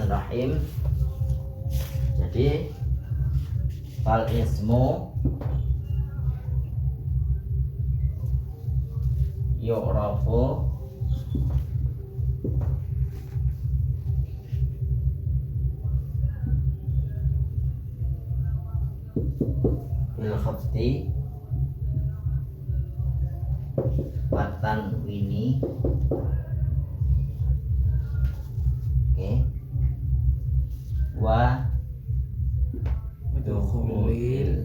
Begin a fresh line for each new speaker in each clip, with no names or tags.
Bismillahirrahmanirrahim. Jadi fal ismu yu'rafu bil khafdi wa tanwini. Wa
dukhulil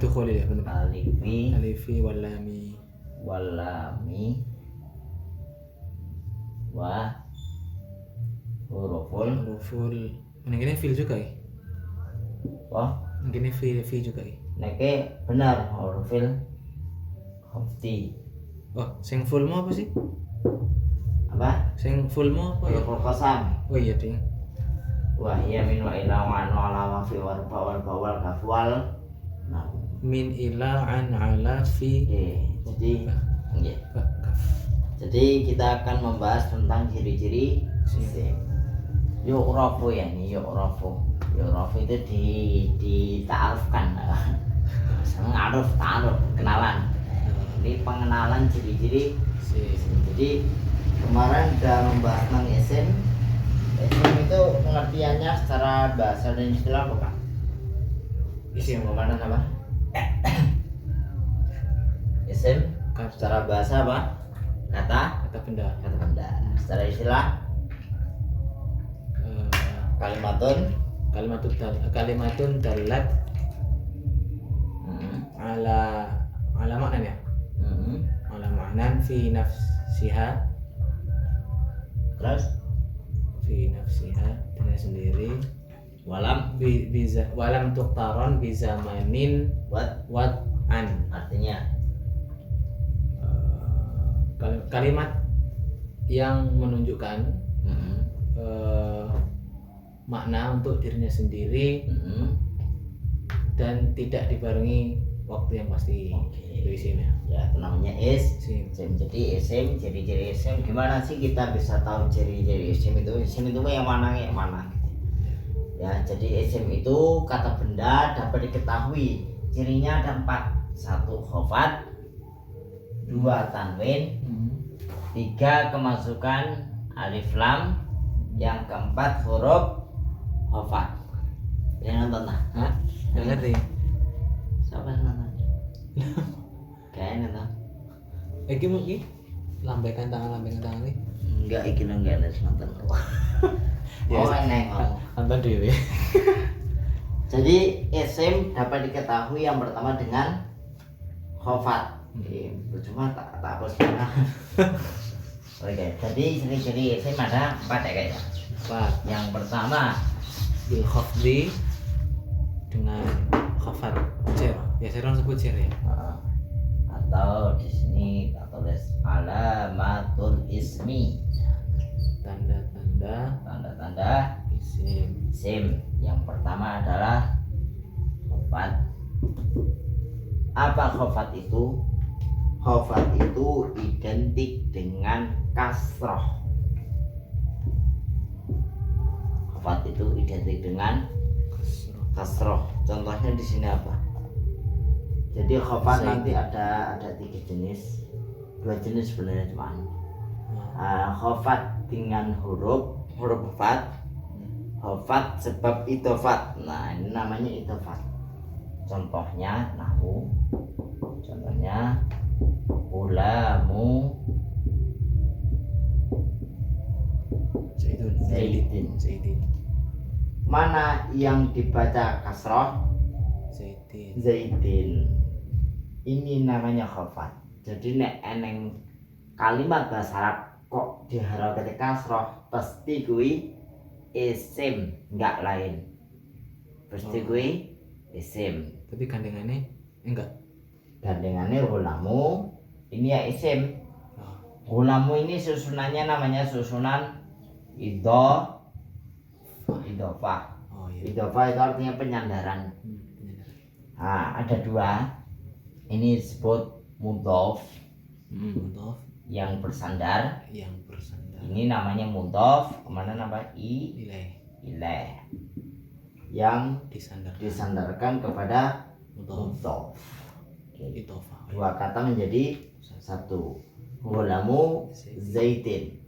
dukhulil ya benar.
alifi
walami
walami wa huruful
ini fil juga ya.
wah
Ini fil juga ya.
neke benar hurufil khafdi.
Oh, sing full mau apa sih?
Apa?
Sing full mau apa ya?
Huruful qasam.
Oh iya ding.
Wa hiya min wa ila wa an ala wa fi wa bawal bawal kafwal. Nah,
Min ila an ala fi
jadi nggih.
kaf.
Jadi kita akan membahas tentang ciri-ciri isim. Yu'rafu ya ini yu'rafu. Yu'rafu itu dita'arufkan. Ta'aruf, kenalan. Ini pengenalan ciri-ciri isim. Jadi kemarin udah membahas tentang isim. Isim itu pengertiannya secara bahasa dan istilah apa, Pak? Isim kemana apa? Isim secara bahasa apa? Kata
benda.
kata benda. Secara istilah
kalimatun dalat ala makna ya. Ala maknan fi nafsiha.
Terus
Fi nafsiha dirinya sendiri.
walam
Walam tuqtaron bi zamanin
what
an.
artinya
Kalimat yang menunjukkan makna untuk dirinya sendiri dan tidak dibarengi waktu yang pasti. Itu isimnya.
Ya, itu namanya
Isim.
isim. Jadi isim, ciri-ciri isim gimana sih kita bisa tahu ciri-ciri isim itu? Isim itu yang mana gitu. Ya, jadi isim itu kata benda dapat diketahui. Cirinya ada 4. 1 khofat, 2 tanwin, 3 kemasukan alif lam, yang keempat huruf khofat. Yang nonton lah?
Hah? Nggak ngerti.
Siapa yang nonton? Kayaknya nonton.
Iki mungkin lambaikan tangan nih.
Enggak, iki enggak ada nonton. Oh, nengok.
Nonton dewe.
Jadi isim dapat diketahui yang pertama dengan khofat. Cuma tak hapus. Oke, jadi ciri-ciri isim ada 4 ya kayaknya.
4.
Yang pertama
Bil khafdi dengan khafat cer. Biasanya orang sebut cer ya.
atau di sini kita tulis alamatul ismi, tanda-tanda isim. Yang pertama adalah khofat. Apa khofat itu? Khofat itu identik dengan kasroh. Khofat itu identik dengan kasroh. Contohnya di sini apa? Jadi khofat nanti ada 3 jenis, 2 jenis sebenarnya cuman. Khofat dengan huruf khofat sebab idofat. Nah, ini namanya idofat. Contohnya nahu. Contohnya ulamu Zaidin. Mana yang dibaca kasroh? Zaidin. Ini namanya khofat. Jadi nek eneng kalimat bahasa Arab kok diharokake kasroh, pasti kuwi isim, enggak lain. Pasti kuwi isim.
Tapi gandengannya enggak.
Gandengannya ulamu, ini ya isim. Ulamu ini susunannya namanya susunan idofah. Idofah itu artinya penyandaran. Ada 2. Ini disebut mudhof. Yang bersandar. Ini namanya mudhof. Kemana nama ilaih yang disandarkan kepada mudhof.
Idhofah.
Dua kata menjadi satu. Ghulamu Zaidin.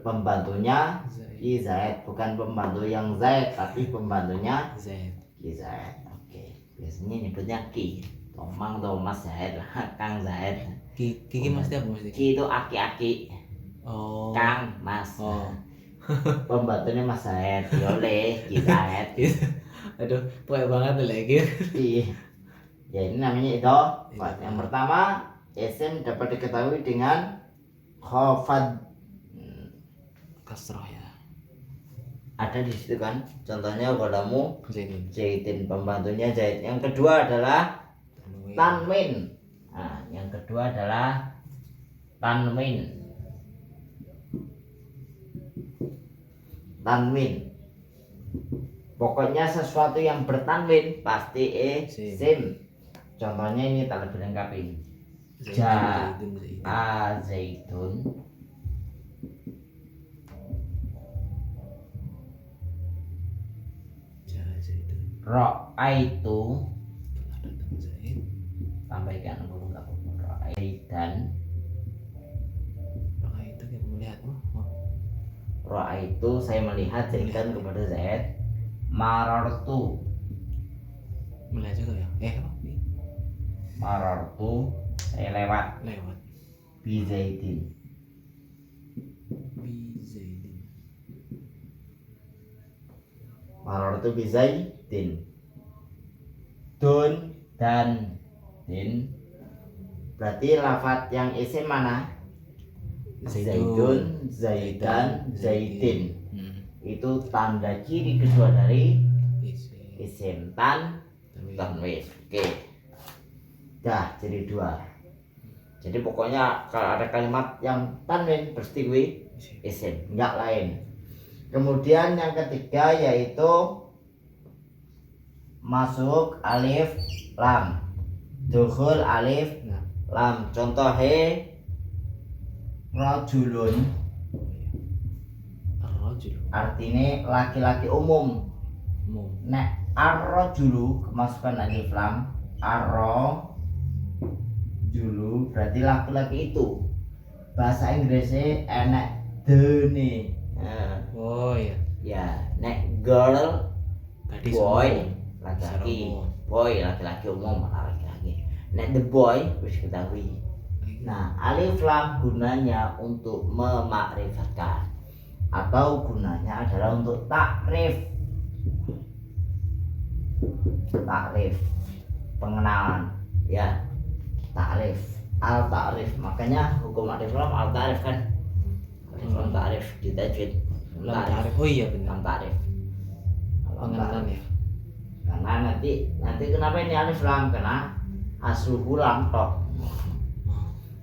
Pembantunya Ki Zaid, bukan pembantu yang Zaid tapi pembantunya
Zaid.
Ki Zaid. Oke. Biasanya nyebutnya Ki. Tomang atau Mas Zaid lah, Kang Zaid.
Ki mesti apa mesti?
Ki itu aki-aki.
Oh.
Kang, Mas.
Oh.
Pembantunya Mas Zaid. Yole, Ki Zaid.
Aduh, poek banget lagi.
Iya. Ya ini namanya itu. Yang pertama, isim dapat diketahui dengan khafad.
Kasroh ya.
Ada di situ kan. Contohnya ghulamu
Zaidin.
Zaidin, pembantunya Zaid. Yang kedua adalah tanwin. Nah, yang kedua adalah tanwin. Tanwin. Pokoknya sesuatu yang bertanwin pasti isim. Contohnya ini tak lebih lengkapi. Zaidun. Ra'aitu. Sampaikan dulu nggak apa-apa. Ra'aidan.
Ra'aitu kita melihat.
Ra'aitu saya melihat Zaidan kepada Zaid. Marartu.
Melihat juga ya.
Marartu saya lewat. Bi Zaidin. Marartu bi Zaidin. Dun dan din berarti lafadz yang isim mana? Zaidun, Zaidan, Zaidin. Itu tanda ciri kedua dari isim tanwin. Oke. Dah ciri dua. Jadi pokoknya kalau ada kalimat yang tanwin pasti gue isim, enggak lain. Kemudian yang ketiga yaitu masuk alif lam. Dukhul alif lam. Contohnya rajulun. Artinya laki-laki umum. Nek ar-rajulu kemasukan alif lam. Ar-rajulu berarti laki-laki itu. Bahasa Inggrisnya enak dene.
Oh iya.
Ya, nek girl
Gadis
boy
umum.
laki-laki,
Umum.
boy laki-laki umum laki-laki. Nek the boy harus ketahui. Nah, alif lam gunanya untuk memakrifatkan atau gunanya adalah untuk takrif. Takrif, pengenalan, ya. Takrif, al takrif. Makanya hukum alif lam al takrif kan. Alif lam takrif di tajwid.
Lam ta'rif. Oh iya benar.
Lam takrif.
Pengenalan ya.
Karena nanti kenapa ini alif lam? Karena asluhu lam tok.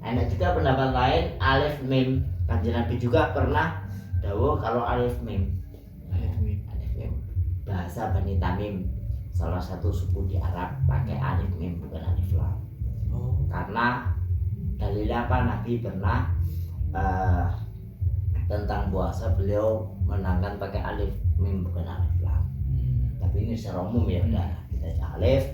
Ada juga pendapat lain alif mim. Kanjeng Nabi juga pernah dawuh kalau alif mim. Alif mim. Bahasa Bani Tamim, salah satu suku di Arab pakai alif mim bukan alif lam. Karena dalilnya apa? Nabi pernah tentang puasa beliau menangkan pakai alif mim bukan alif lam. Tapi ini secara umum ya udah kita alif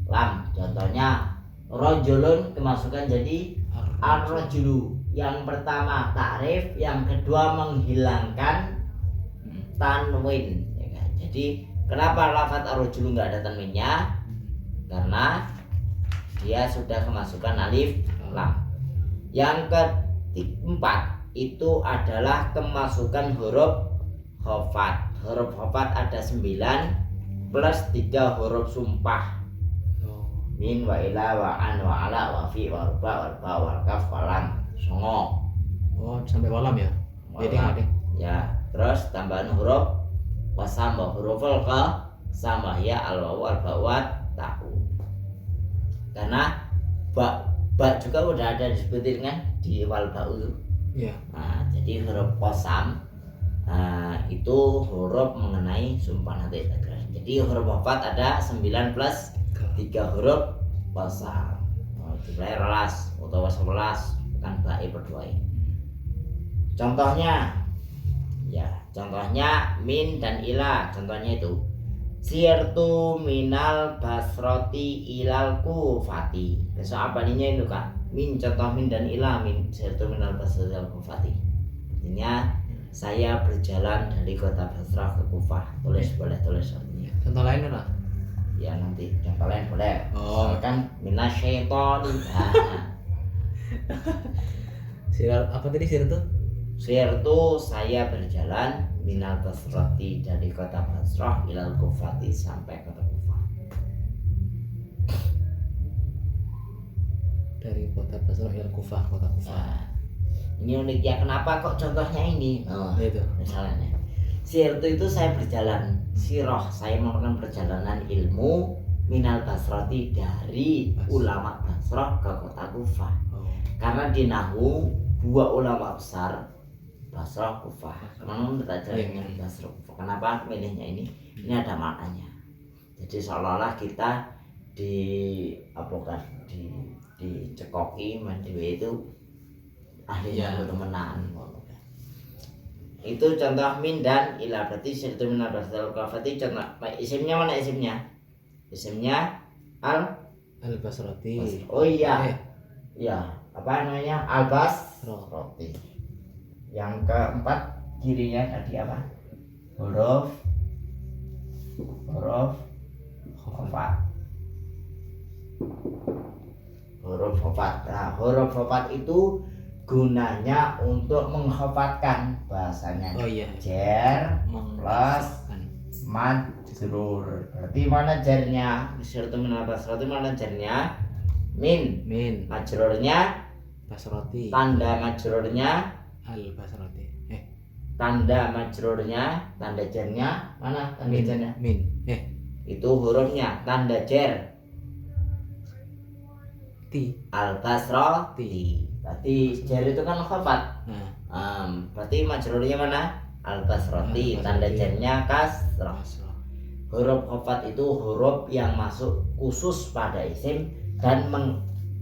lam. Contohnya rajulun kemasukan jadi ar-rajulu. Yang pertama takrif, yang kedua menghilangkan tanwin. Ya kan? Jadi kenapa lafaz ar-rajulu nggak ada tanwinnya? Karena dia sudah kemasukan alif lam. Yang keempat itu adalah kemasukan huruf khafat. Huruf khafat ada 9 plus 3 huruf sumpah. Min wa ila wa an wa ala wa fi wa ruba wa ba wa kaf wa lam. Songo.
Oh, sampai walam ya. Jadi
Ya, terus tambahan huruf wasamba huruful ka sama ya al wawu al bawat tahu. Karena ba juga udah ada disebutin kan di wal bau.
Iya.
Nah, jadi huruf qasam itu huruf mengenai sumpah nanti. Jadi huruf wafat ada 9 plus 3 huruf qasam. Jumlahnya 12 atau 11 bukan bae berdua. Contohnya Ya, contohnya min dan ila. Contohnya itu sirtu minal basroti ilal kufati. Besok apa ininya itu kak? Min, contoh min dan ila. Min sirtu minal basroti ilal kufati. Artinya saya berjalan dari kota Basrah ke Kufah. Tulis, boleh tulis artinya.
Contoh lain kan?
Ya nanti contoh lain boleh.
Oh.
Misalkan minasyaiton.
Sirat apa tadi sirat tuh?
Sirtu saya berjalan minal Basrati dari kota Basrah ilal Kufati sampai kota Kufah.
Dari kota Basrah ila Kufah, kota Kufah.
Nah, ini unik ya, kenapa kok contohnya ini? Oh,
Itu.
misalnya sirtu itu saya berjalan, siroh saya melakukan perjalanan ilmu minal Basrati dari ulama Basrah ke kota Kufah.
Oh.
Karena di Nahwu dua ulama besar Basrah Kufah. Memang kita jalannya Basrah Kufah. Kenapa milihnya ini? Ini ada maknanya. Jadi seolah-olah kita di apa kan dicekoki mandewe itu ahlinya temenan. Itu contoh min dan ila, berarti sirtu min al-basrah al-kufati. Contoh isimnya mana isimnya? Isimnya
Al-Basrati.
Oh iya. Ya, apa namanya? Al-Basrati. Yang keempat kirinya tadi apa? Huruf khafat. Huruf khafat. Nah, huruf khafat itu gunanya untuk mengkhafatkan bahasanya.
Oh iya.
Jer plus
Kan.
majrur. Berarti mana jarnya? Sirtu min al-basrati mana jarnya? Min.
Min
Majrurnya
Basrati.
tanda majrurnya
Al-Basrati.
tanda majrurnya, tanda jarnya mana? Tanda jarnya
Min.
itu hurufnya tanda jar
Ti.
al-basrati. Berarti jar itu kan khafat.
Nah.
Berarti majrurnya mana? Al-basrati. Tanda jarnya kasrah.
Basrah.
Huruf khafat itu huruf yang masuk khusus pada isim dan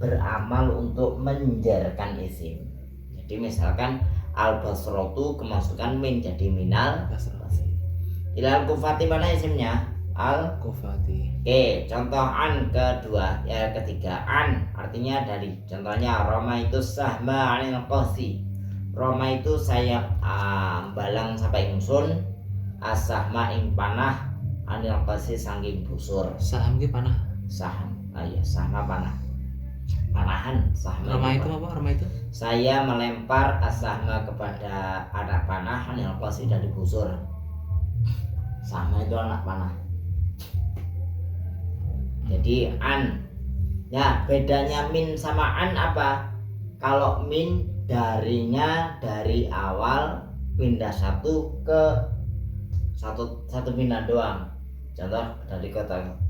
beramal untuk menjarkan isim. Jadi misalkan al-basratu kemasukan min jadi minal
Basrati.
ilal kufati mana isimnya? Al
Kufati.
Oke, contoh an kedua, ya ketiga an artinya dari. Contohnya Roma itu sahma anil qasi. Roma itu saya balang sampai ingsun, asahma ing panah anil qasi saking busur.
Saham ki panah.
Saham, iya sahma panah. Panahan, sahma.
Roma itu apa? Roma itu?
Saya melempar asahma kepada anak panah anil qasi dari busur. Sahma itu anak panah. Jadi an. Ya, bedanya min sama an apa? Kalau min darinya dari awal pindah satu ke satu pindah doang. Contoh dari kota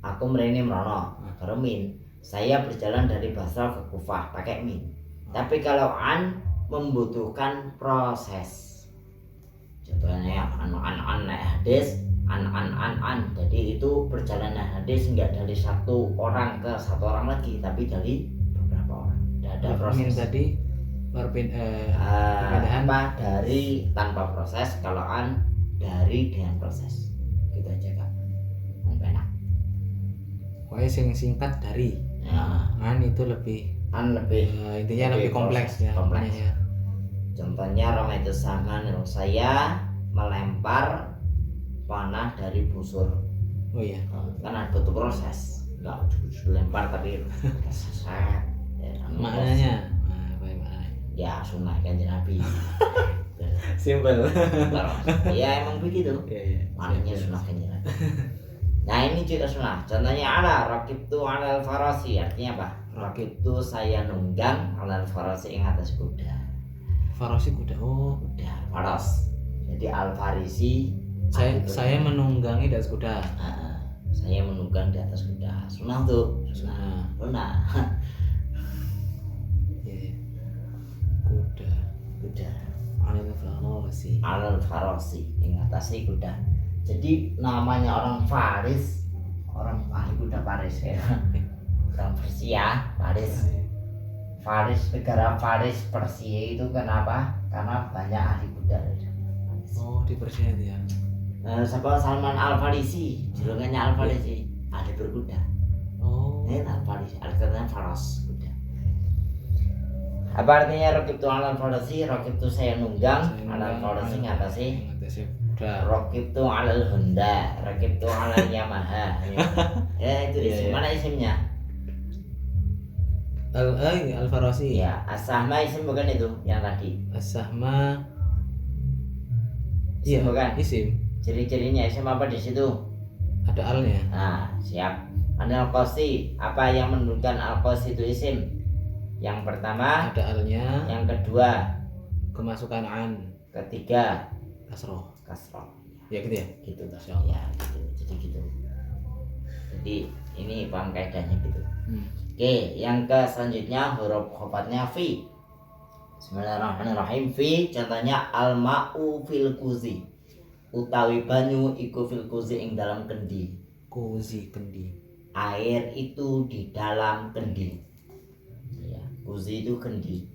aku mereni merono, kalau min saya berjalan dari Basrah ke Kufah pakai min. Tapi kalau an membutuhkan proses. Contohnya an hadis an. Jadi itu perjalanan hadis enggak dari satu orang ke satu orang lagi, tapi dari beberapa orang. Ada proses.
Tadi perpindahan
apa dari tanpa proses, kalau an dari dengan proses. Gitu aja kak. Enak.
Pokoknya singkat dari.
Ya.
An itu lebih.
An lebih.
Intinya lebih kompleks ya.
Kompleks.
Ya.
Contohnya Roma itu sama, saya melempar panah dari busur.
Oh iya.
Kan ada butuh proses, nggak lempar tapi seset.
Maknanya. Apa maknanya?
Ya sunnah kan Nabi.
Simpel.
Ya emang begitu.
Iya.
Maknanya sunnah kan Nabi. Nah ini juga sunnah. Contohnya rakib tu alal farasi, artinya apa? Rakib tu saya nunggang alal farasi yang atas kuda.
Farasi kuda. Oh,
Kuda faras. Jadi al farisi.
Saya menunggangi di atas kuda.
Saya menunggang di atas kuda. Sunnah tuh. Sunnah.
Iya. Kuda. Alal
farasi yang atasnya kuda. Jadi namanya orang Faris, orang ahli kuda Faris ya. Orang Persia, Faris, negara Faris Persia itu kenapa? Karena banyak ahli kuda.
Oh, di Persia itu ya.
Siapa Salman Al Farisi, julukannya Al Farisi, ada berkuda.
Oh.
Al Farisi, artinya faras, kuda. Apa artinya rakib tu alal farasi? Rakib tu saya nunggang, alal farasi ngatasi.
Ngatasi kuda.
Rakib tu alal Honda, rakib tu alal Yamaha. Ya itu isim. Mana isimnya?
Al-Farasi.
Ya, as-sahma isim bukan itu yang tadi.
As-sahma.
Isim
Iya,
bukan?
isim.
Ciri-cirinya isim apa di situ?
Ada alnya.
Nah, siap. Al-Qasi, apa yang menunjukkan Al-Qasi itu isim? Yang pertama,
Ada alnya.
yang kedua,
Kemasukan an.
ketiga,
Kasroh.
kasroh.
Ya gitu ya.
Gitu toh.
Insya Allah.
Ya, gitu. Jadi gitu. Jadi ini paham kaidahnya gitu. Oke, yang ke selanjutnya huruf khofatnya fi. Bismillahirrahmanirrahim. Fi contohnya al-ma'u fil kuzi. Utawi banyu iku fil kuzi ing dalam kendi.
Kuzi kendi.
Air itu di dalam kendi. Ya, kuzi itu kendi.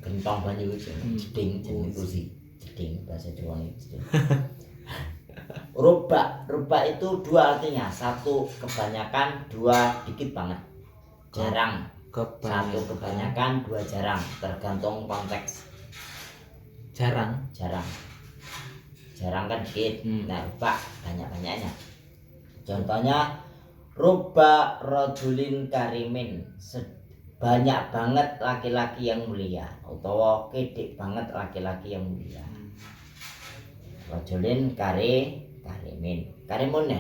Gentong banyu itu jeding jenenge kuzi. Jeding bahasa Jawa itu. Ruba itu dua artinya, satu kebanyakan, dua dikit banget, jarang. Satu kebanyakan, dua jarang, tergantung konteks.
Jarang
Jarang kan dikit. Nah, ruba banyak-banyaknya. Contohnya ruba rajulin karimin, banyak banget laki-laki yang mulia, utawa kedek banget laki-laki yang mulia. Rajulin karimin. Karimun ya?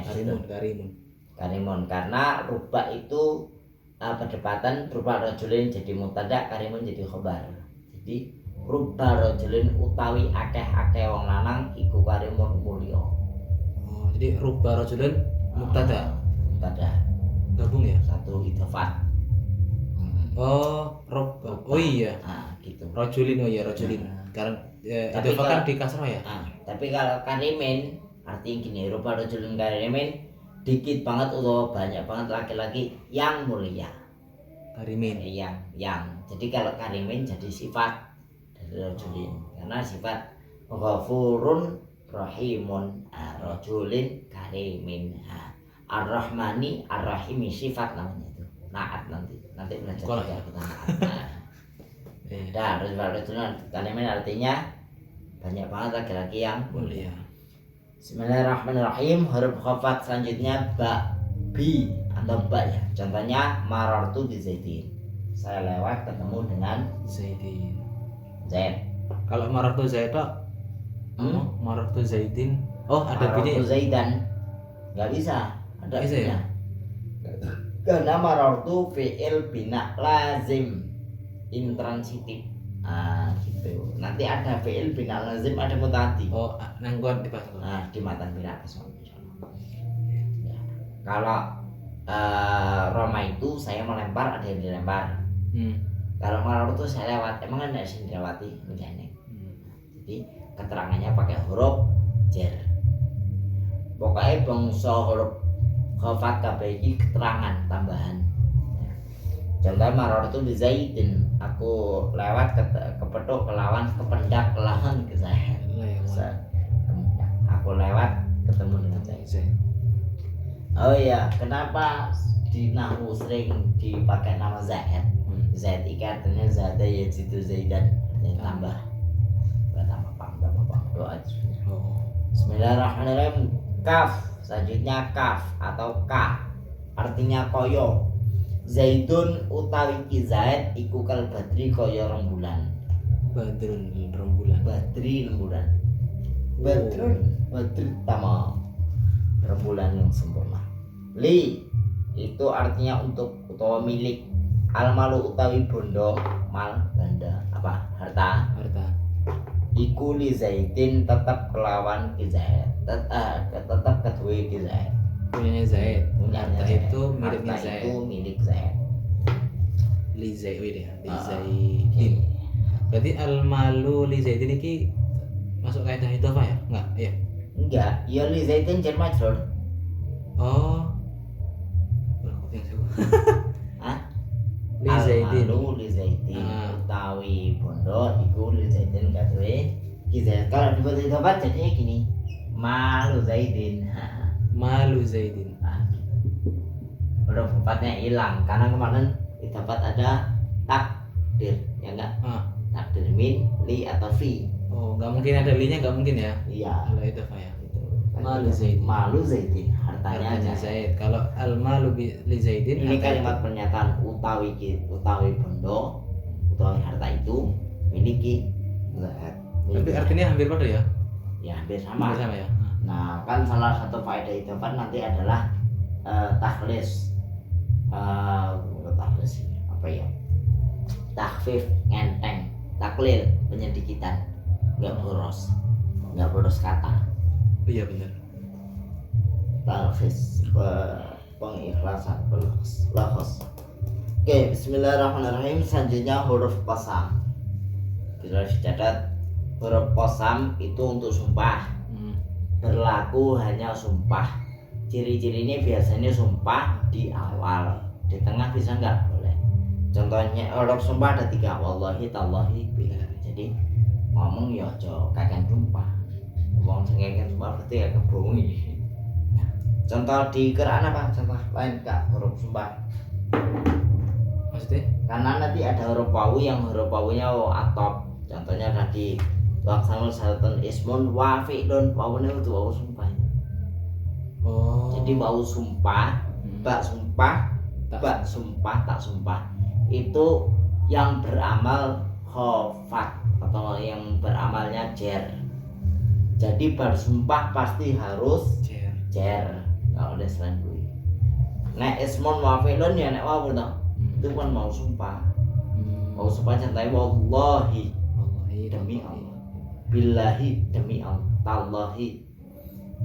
Karimun karena ruba itu perdebatan, ruba rajulin jadi mubtada, karimun jadi khobar. Jadi ruba rajulin utawi akeh-akeh wong lanang iku karimun mulya.
Oh, jadi ruba rajulin mubtada.
Gabung ya? Satu idhofat.
Oh, ruba. Oh iya.
Gitu.
Rajulin, oh iya rajulin. Karena idhofah kan di kasroh ya.
Tapi kalau karimin artinya gini, rupa rajulun karimin, dikit banget atau banyak banget laki-laki yang mulia.
Karimin.
Yang. Jadi kalau karimin jadi sifat dari rajulin, karena sifat ghafurun rahimun, rajulin karimin. Ar-Rahmani Ar-Rahimi sifat namanya itu. Naat nanti belajar juga kita naat. Dah, rajulun karimin artinya banyak banget laki-laki yang mulia. Bismillahirrahmanirrahim. Huruf khafat selanjutnya ba, bi atau ba ya. Contohnya marartu bi Zaidin. Saya lewat ketemu dengan
Zaidin.
Zaid.
Kalau marartu Zaid marartu Zaidin. Oh, ada
marartu
binya.
Zaidan. Enggak bisa. Ada
bisa
binya.
Ya?
Karena marartu fi'il bina lazim intransitif. Gitu. Nanti ada fi'il bina lazim, ada muta'addi.
Oh, nangguan di pas.
Di matan bina insyaallah. Ya. Kalau Roma itu saya melempar, ada yang dilempar. Kalau maror itu saya lewat, emang ada yang dilewati menjane. Jadi keterangannya pakai huruf jar. Pokoknya bangsa huruf khafat kabeh iki keterangan tambahan. Contoh maror itu di Zaidin, aku lewat kepethuk kelawan kependak kelawan ke Zaid. Aku lewat ketemu dengan Zaid. Oh iya, kenapa di nahwu sering dipakai nama Zaid? Zaid iki artinya zada yajidu Zaidan, tambah. Tambah doa. Bismillahirrahmanirrahim. Kaf, selanjutnya kaf atau ka, artinya koyo. Zaidun utawi ki Zaid iku kal badri kaya rembulan.
Badrun rembulan.
Badri rembulan. Badri tamam. Rembulan yang sempurna. Li itu artinya untuk utawa milik. Al malu utawi bondo, mal benda apa? Harta. Iku li Zaidin tetap kelawan ki Zaid. Tetap kedua ki Zaid.
Punyanya Zaid.
Harta
itu miliknya Zaid.
Itu milik Zaid.
Li Zaidin ya. Li Zaidin. Berarti al malu li Zaidin ini masuk kaidah idhofah ya? Enggak, iya.
Enggak, ya li Zaidin jar majrur.
Oh. Li Zaidin.
Li Zaidin utawi bondo iku li Zaidin kadue gitu ya. Kalau dibuat idhofah jadinya gini, malu Zaidin.
Malu Zaidin.
Nah, huruf 4-nya hilang karena kemarin idhofah ada takdir, ya enggak? Takdir min, li atau fi.
Oh, nggak mungkin ada linya, nggak mungkin ya?
Iya.
Kalau itu Pak ya.
Itu.
Malu Zaidin.
Malu Zaidin. Hartanya
Hartanya
Zaid.
Zaid. Kalau al malu li Zaidin.
Ini
harta
kalimat
itu.
pernyataan utawi bondo, utawi harta itu miliki Zaid.
Tapi artinya hampir pada ya?
Ya hampir sama.
Hampir sama ya.
Nah, kan salah satu faedah itu kan nanti adalah takhlis. Bukan takhlis ini, apa ya? Takhfif, ngenteng, taklil, penyedikitan. Enggak boros kata.
Oh iya benar.
Takhfif, pengikhlasan, lahos. Oke, bismillahirrahmanirrahim. Selanjutnya huruf qasam. Bisa dicatat, huruf qasam itu untuk sumpah. Berlaku hanya sumpah. Ciri-cirinya biasanya sumpah di awal, di tengah bisa nggak boleh. Contohnya huruf sumpah ada 3, wallahi, tallahi, billahi. Jadi ngomong ya aja kakek sumpah. Ngomong kakek sumpah berarti ya kebohongi. Nah, contoh di Quran apa? Contoh lain kak huruf sumpah.
Maksudnya?
Karena nanti ada huruf wawu yang huruf wawunya atop. Contohnya tadi Waksanul Salatan Ismun Wafi'dun, wawunya itu wawu sumpah.
Oh.
Jadi wawu sumpah, bak sumpah,
Tak
bak sumpah, tak sumpah itu yang beramal khofat atau yang beramalnya jer. Jadi bersumpah pasti harus jer, nggak ada selain gue. Nek Ismun Wafi'dun ya nek wawu toh. Itu kan mau sumpah. Mau sumpah contohnya wallahi, demi Allah. Billahi, demi Allah. Tallahi,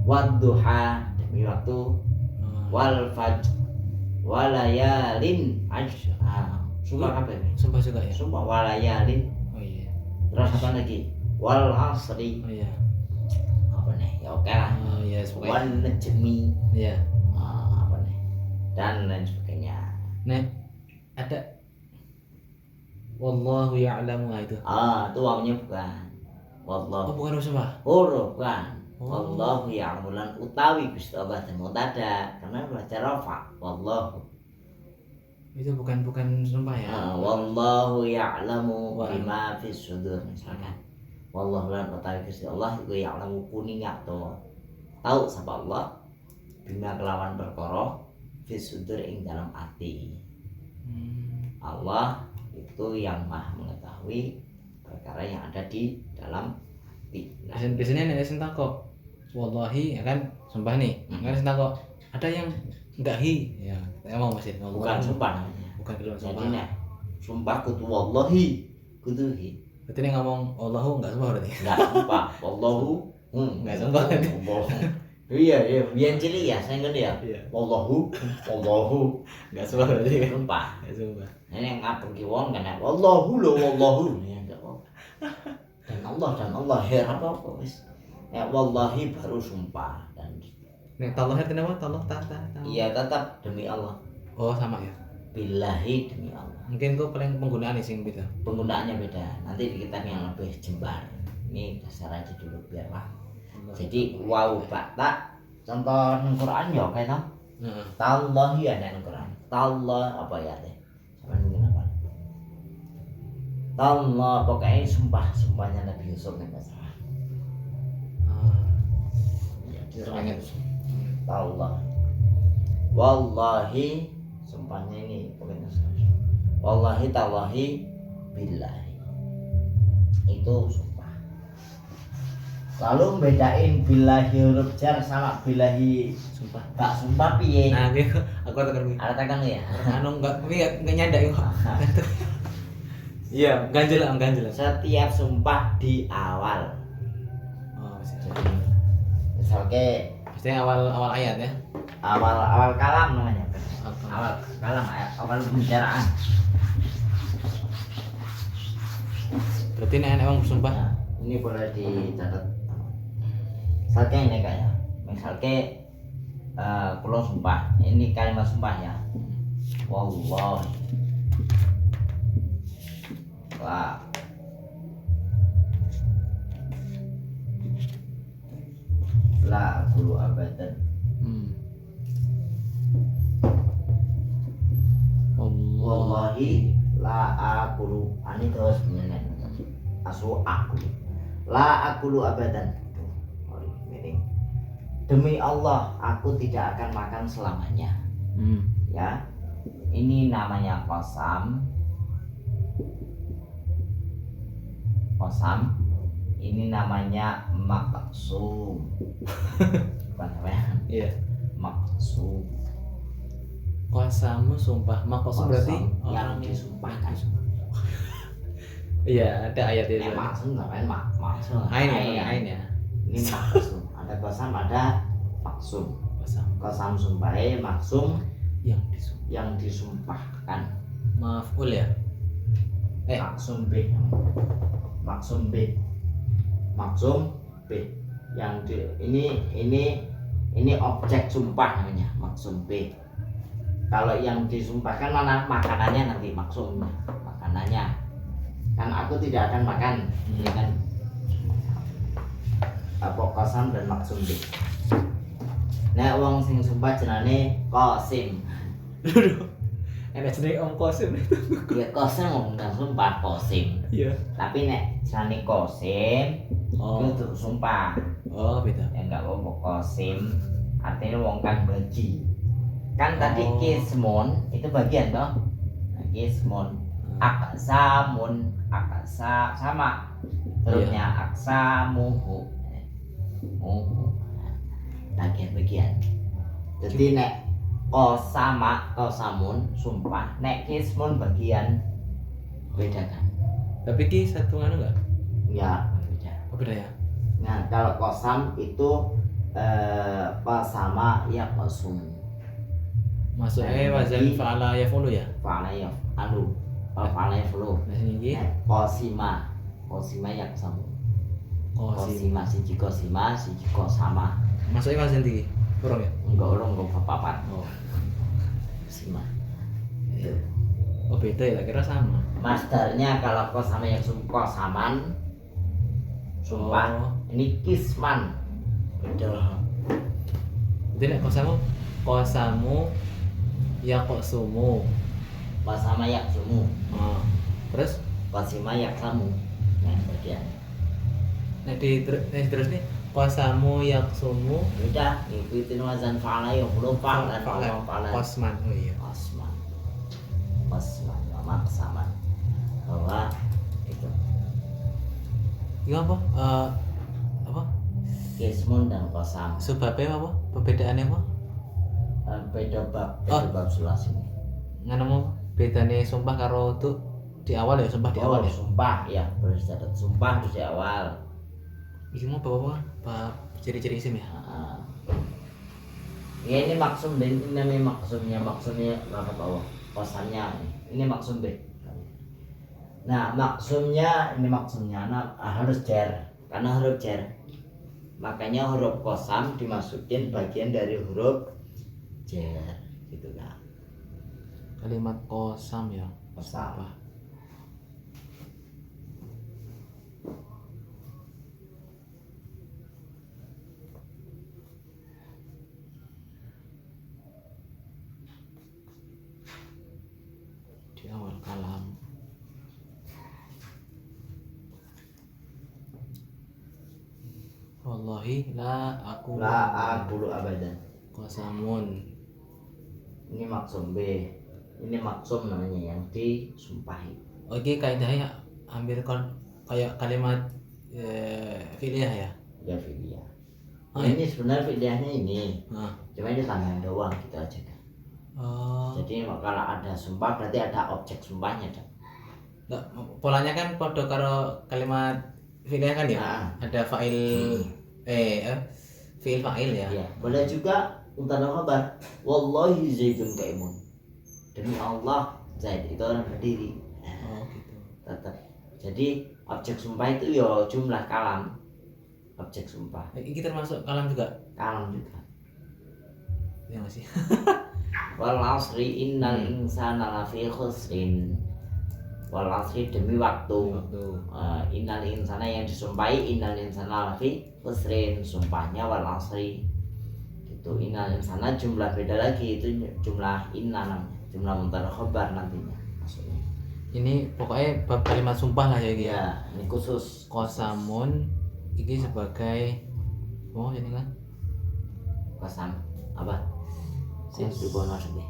wadduha, demi waktu. Wal fajr, walayalin ashr. Sumpah apa ini?
Sumpah juga ya.
Sumpah walayalin.
Oh iya.
Terus apa lagi? Wal asri.
Oh iya.
Apa nih? Ya oke lah.
Oh iya pokoknya.
Wan najmi.
Iya.
Apa nih? Dan lain sebagainya.
Nah, ada wallahu ya'lamu itu.
Itu wawunya bukan. Wallahu.
Oh bukan sumpah.
Huruf kan.
Oh.
Wallahu ya'lamulan utawi Gusti Allah dan mutada karena belajar rafa. Wallahu.
Itu bukan sumpah ya.
Wallahu ya'lamu
Wah.
bima fis sudur misalkan. Wallahu lan utawi Gusti Allah iku ya'lamu kuning atau tahu sapa Allah bima kelawan perkara fis sudur ing dalam hati. Allah itu yang maha mengetahui perkara yang ada di dalam hati. Nah,
Biasanya nek sing takok wallahi ya kan sumpah nih. Kan sing takok ada yang enggak hi ya. Emang masih ngomong.
bukan sumpah namanya.
Bukan keluar
Jadi
sumpah.
nek sumpah kudu wallahi kudu hi.
Berarti nek ngomong Allahu enggak sumpah berarti.
Enggak sumpah. Wallahu
Enggak sumpah.
Iya, biar cilik ya, saya ngerti ya.
Iya.
Wallahu
Enggak sumpah berarti.
sumpah.
Enggak sumpah.
Ini yang ngapung kiwon kan ya. Wallahu lo wallahu. Ya enggak apa. Dan Allah her apa wis. Ya wallahi baru sumpah dan
Nek tallah artinya apa? Tallah ta.
iya tetap demi Allah.
Oh sama ya.
Billahi demi Allah.
Mungkin kok paling penggunaan sing beda.
Penggunaannya beda. Nanti di kitab yang lebih jembar. Ini dasar aja dulu biar paham. Jadi wawu bata contoh di Quran ya kayak tau.
Heeh.
Tallahi ada di Quran. Tallah apa ya teh? Sampai mungkin apa? Tallah pokoknya sumpahnya Nabi Yusuf nih bahasa. Ya,
Terpengen.
Tallah. Wallahi sumpahnya ini pokoknya wallahi tallahi billahi. Itu sumpah. Lalu bedain billahi huruf jar sama billahi
Sumpah.
gak sumpah piye?
Nah, aku tekan kuwi.
Ada tekan ya?
Anu enggak nyandak kok. Iya, ganjel.
Setiap sumpah di awal.
Oh,
Jadi misalnya
Maksudnya awal ayat ya.
awal kalam namanya.
Apa?
Awal kalam awal pembicaraan.
Berarti nek emang bersumpah.
Nah, ini boleh dicatat. Misalnya ini kayak, misalnya kalau sumpah, ini kalimat sumpah ya. Wallahi. Wah. aqulu abadan. Wallahi la aqulu ani terus menenen asu aku la aqulu abadan. Miring. Demi Allah aku tidak akan makan selamanya. Ya, ini namanya qasam. Ini namanya maqsum. Bukan namanya
Iya.
maqsum.
Qasamu sumpah. Maqsum berarti
yang
orang
disumpahkan.
Iya, ada ayat itu.
Maksum namanya maksum.
Ain ya, ain ya.
Ini maksum. Ada qasam, ada maksum. Qasam sumpahe, maksum yang disumpahkan.
Maf'ul ya.
Maksum B. Maksum B. Yang ini objek sumpah namanya maksum B. Kalau yang disumpahkan mana makanannya nanti maksum makanannya. Kan aku tidak akan makan, ini kan apa qasam dan maksum B. Nek wong sing sumpah jenenge Qasim.
Enak jenenge Om Qasim.
Ya Qasim ngomong sumpah Qasim.
Iya.
Tapi nek jenenge Qasim itu sumpah.
Oh, beda.
Ya enggak apa Qasim artinya wong kang bagi. Kan tadi kismun itu bagian toh. Nah, kismun aksamun aksa sama. Terusnya aksamuhu. Bagian-bagian. Jadi nek kosamun sumpah, nek kismun bagian bedakan.
Tapi ki satu anu enggak?
Ya beda.
Oh, beda ya.
Nah kalau kosam itu kosama ya kosum.
Maksudnya wazan fa'ala yaf'ulu ya?
Fa'ala ya alu. Fa'ala ya fulu.
Nah sini ki
Kosima ya kosamu. Kosima siji kosama.
Maksudnya wazan tinggi? Kurang ya?
Enggak papat.
Oh.
Kosima.
Iya. Oh beda ya, kira sama.
Masdarnya kalau kosama yang kosaman sumpah. Ini kisman. Beda.
Jadi nek kosamu ya sumu.
Kosama ya sumu.
Terus
Kosima ya kamu. Nah bagian.
Nek terus nih kosamu ya sumu.
Udah ngikutin wazan fa'ala ya belum fa'lan fa'lan.
Kosman. Oh iya.
Kosman maksaman. Bahwa itu
Iya apa? Apa?
kismun dan kosam.
Sebabnya apa? Perbedaannya apa?
Beda bab sulas ini.
Nganu bedane sumpah karo tuh di awal ya, sumpah di awal ya.
Sumpah ya, harus catat sumpah di awal.
Iki mau bawa bab ciri-ciri isim ya.
Ya ini maksum dan ini namanya maksumnya apa bawah kosannya ini maksum B. Nah maksumnya harus jar karena huruf jar. Makanya huruf kosam dimasukin bagian dari huruf jar gitu kan.
Kalimat kosam ya.
Kosam.
Di awal kalam. Wallahi la aku
abadan.
Qasamun.
Ini maksum B. Ini maksum namanya yang disumpahi.
Oke, kaidahnya hampir kayak kalimat fi'liyah ya.
Ya fi'liyah.
Ya?
Ini sebenarnya fi'liyahnya ini. Cuma ini tambahan doang gitu aja kan. Jadi kalau ada sumpah berarti ada objek sumpahnya kan.
Nggak, polanya kan pada karo kalimat fi'liyah kan ya. Ada fa'il fi'il fa'il ya.
Iya, boleh juga mubtada khabar. Wallahi Zaidun qaimun. Demi Allah Zaid itu orang berdiri.
Gitu.
Tetap. Jadi objek sumpah itu ya jumlah kalam. Objek sumpah.
Ini termasuk kalam juga.
Kalam juga.
Ya nggak sih?
Wal asri innal insana lafi khusrin. Wal asri demi waktu. Innal insana yang disumpahi innal insana lafi khusrin. Sumpahnya wal asri Untuk inna yang sana jumlah beda lagi, itu jumlah inna namanya, jumlah mubtada khobar nantinya maksudnya.
Ini pokoknya bab kalimat sumpah lah ya iki.
Ya, ini khusus
Qasamun iki sebagai ini kan
kosam apa sih
Kos-
itu maksudnya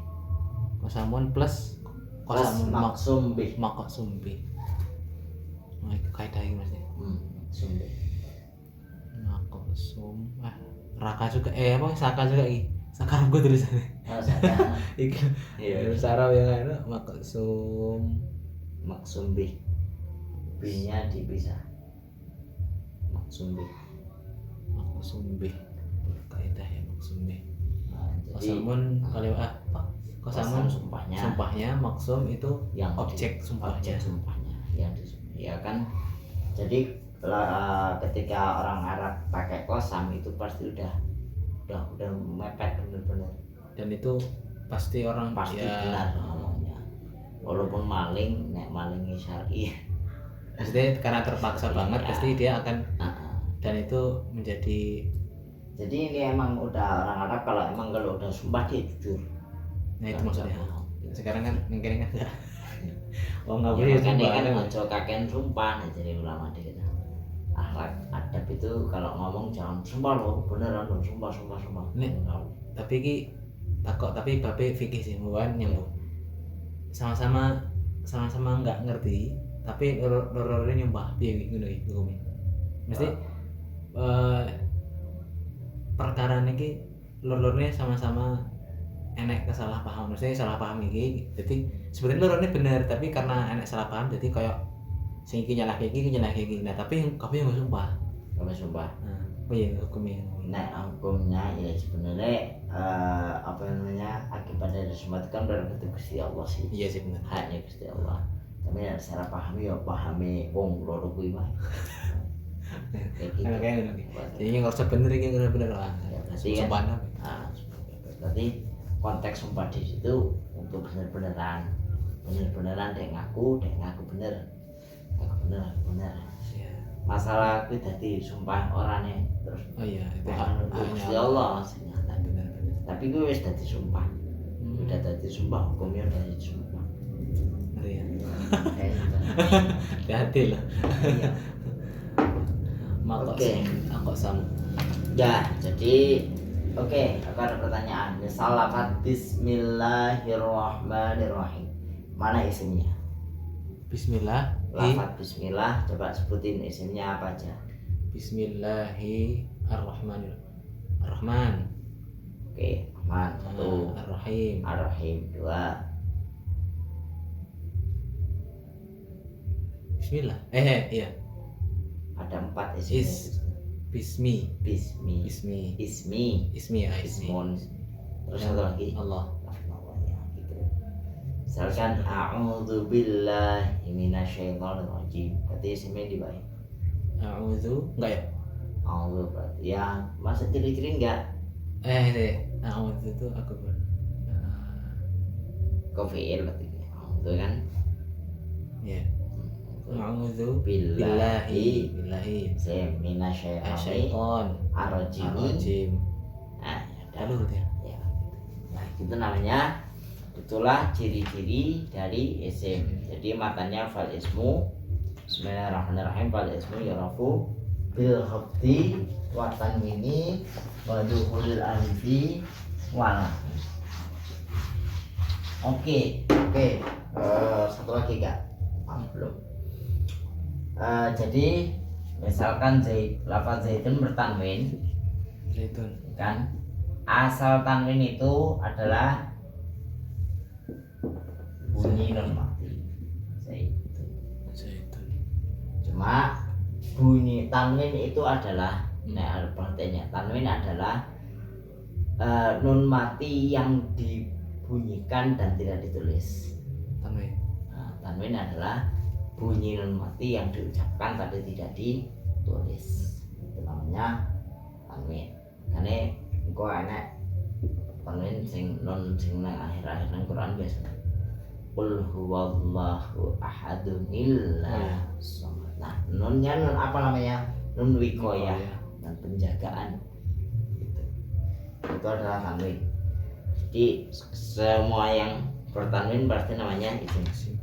qasamun plus
kos
qasamun
maksum bih
maqsum bi. Nah, itu kaidah iki Mas.
maksum bih
Maqsum raka juga apa saka juga iki. Saka gue tulisannya.
oh sadar
Iki
iya
Sarah yang ada maqsum
maksum bih bihnya dipisah maksum bih
maqsum bi. Kaidah ya maqsum bi.
nah, jadi
Qasamun kalau qasamun
sumpahnya
sumpahnya maksum itu
yang
objek sumpahnya.
objek sumpahnya yang ya kan. Jadi ketika orang Arab pakai kosam itu pasti udah mepet bener-bener,
Dan itu pasti orang
pasti
ya,
benar ngomongnya walaupun nek malingnya syar'i.
Maksudnya karena terpaksa banget
Ya.
pasti dia akan
Nah,
dan itu menjadi
jadi ini emang udah orang Arab kalau udah sumpah dia jujur.
nah itu
Nggak
maksudnya.
bohong.
Sekarang kan mungkin kan oh nggak
Ya,
boleh
makanya
sumpah
kan
kan.
ojo kakean sumpah nih jadi ulama dia kata. Akhlak adab itu kalau ngomong jangan sumpah loh, beneran loh, sumpah.
Nih. Tapi ki takut tapi bape fikih sih bukan nyambung. Sama-sama nggak ngerti tapi loro-lorone nyumpah piye ngono iki hukumnya. Mesti perkara niki loro-lorone sama-sama enek kesalahpaham. Maksudnya salah paham iki. Jadi sebenarnya lorone bener tapi karena enek salah paham jadi kayak sing iki nyalahke iki. Nah, tapi kabeh yang sumpah.
Kalau sumpah.
Nah, piye hukumnya?
Nah, hukumnya ya sebenarnya apa namanya akibat dari sumpah itu kan berarti Gusti Allah sih.
Iya sih bener.
Haknya Gusti Allah. Tapi ya secara pahami ya pahami wong loro kuwi mah. Kayak gitu.
Kayak ngono iki. Jadi nggak usah bener iki bener lah.
Ya, berarti kan.
Sumpah
Nah, berarti konteks sumpah di situ untuk bener-beneran dek ngaku bener. Ngaku bener.
Iya.
Masalah kuwi dadi sumpah orangnya terus
Oh iya, itu
Gusti Allah maksudnya.
bener.
Tapi gue wis dadi sumpah. Udah dadi sumpah, hukumnya udah dadi sumpah.
Ngeri ya.
Kayak gitu.
Hati-hati lah.
Iya.
Makok
Oke.
aku sam.
Ya, jadi oke, aku ada pertanyaan. Misal lafaz Bismillahirrahmanirrahim. Mana isimnya?
Bismillah.
Lafaz Bismillah, coba sebutin isimnya apa aja.
Bismillahirrahmanirrahim.
Oke, Rahman satu,
Ar-Rahim.
Ar-Rahim dua.
Bismillah. Iya.
Ada 4 isimnya.
Bismi.
Bismi,
Ismi ya, ismi.
Ismun. Terus satu lagi.
Allah.
Ya, gitu. Misalkan a'udzu billahi minasyaitonir rajim. Berarti isimnya di bawah.
A'udzu enggak ya?
A'udzu berarti ya masa ciri-ciri enggak?
A'udzu itu aku
Kofil berarti. A'udzu kan?
ya. A'udzu
Billahi
billahi
minasyaitonir
syaiton
rajim.
rajim.
Nah,
Lalu ya.
ya. Nah, itu namanya itulah ciri-ciri dari isim. Jadi matanya fal ismu Bismillahirrahmanirrahim fal ismu yarafu bil khabdi wa tanwini wa dukhulil alifi wala. Oke. Satu lagi Kak. Belum. Jadi misalkan lafaz zaitun bertanwin
Zaitun.
kan, asal tanwin itu adalah bunyi non mati
Zaitun.
cuma bunyi tanwin itu adalah ada pengertiannya. Tanwin adalah nun mati yang dibunyikan dan tidak ditulis.
Tanwin.
Tanwin adalah bunyi nun mati yang diucapkan tapi tidak ditulis. Itu namanya tanwin. Karena engko enak tanwin sing non sing nang akhir-akhir nang Quran biasa. Qul huwallahu ahadun illa samad. Nah, nunnya nun apa namanya? Nun wikoyah dan penjagaan. Gitu. itu adalah tanwin. Jadi semua yang bertanwin pasti namanya isim.